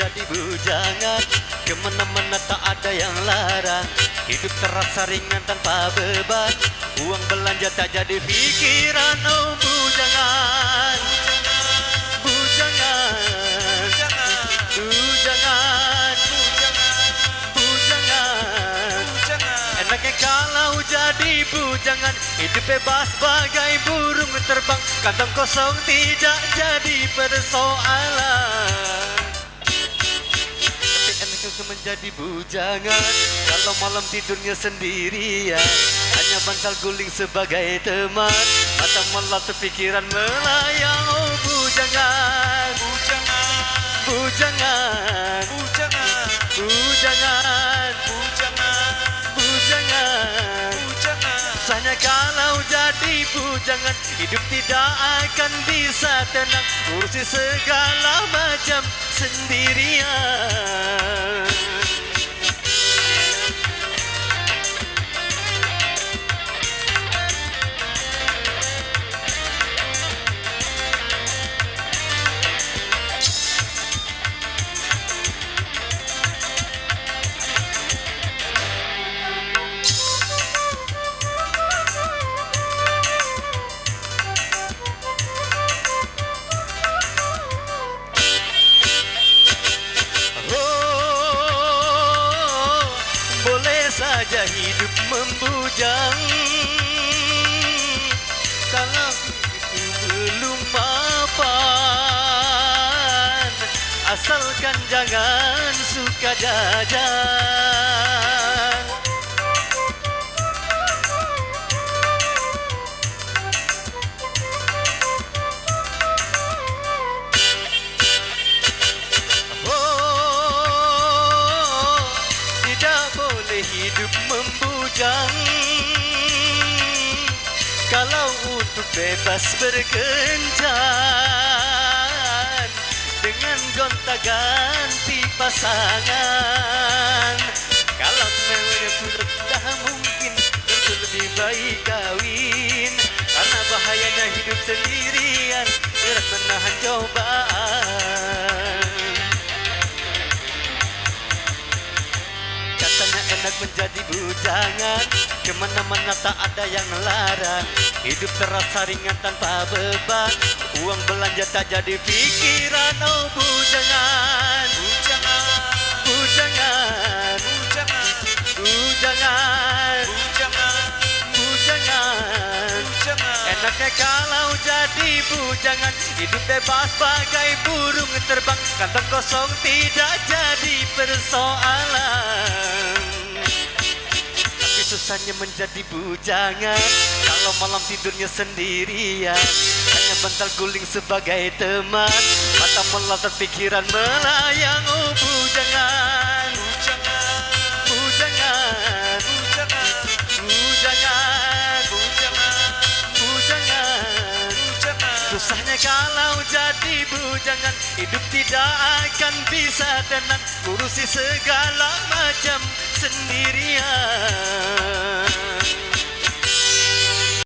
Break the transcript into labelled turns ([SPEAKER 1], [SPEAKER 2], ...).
[SPEAKER 1] menjadi bujangan, kemana-mana tak ada yang larang. Hidup terasa ringan tanpa beban, uang belanja tak jadi pikiran. Oh bujangan, bujangan, bujangan, bujangan. Enaknya kalau jadi bujangan, hidup bebas bagai burung terbang, kantong kosong tidak jadi persoalan. Tapi enaknya menjadi bujangan, kalau malam tidurnya sendirian, hanya bantal guling sebagai teman, mata melatih pikiran melayang. Oh bujangan, bujangan, bujangan, bujangan, bujangan, bujangan, bujangan. Susahnya kalau jadi bujangan, hidup tidak akan bisa tenang, urusi segala macam sendirian. Saja hidup membujang, kalau itu belum mapan, asalkan jangan suka jajan. Hidup membujang, kalau untuk bebas berkencan, dengan gonta-ganti pasangan. Kalau memang sudah mungkin, tentu lebih baik kawin, karena bahayanya hidup sendirian, berat menahan cobaan. Enak menjadi bujangan, kemana-mana tak ada yang larang, hidup terasa ringan tanpa beban, uang belanja tak jadi pikiran. Oh bujangan, bujangan, bujangan, bujangan, bujangan, bujangan, bujangan. Enaknya kalau jadi bujangan, hidup bebas bagai burung terbang, kantong kosong tidak jadi persoalan. Susahnya menjadi bujangan, kalau malam tidurnya sendirian, hanya bantal guling sebagai teman, mata melotot pikiran melayang. Oh bujangan, bujangan, bujangan, bujangan, bujangan, bujangan, bujangan. Susahnya kalau jadi bujangan, hidup tidak akan bisa tenang, urusi segala macam sendirian.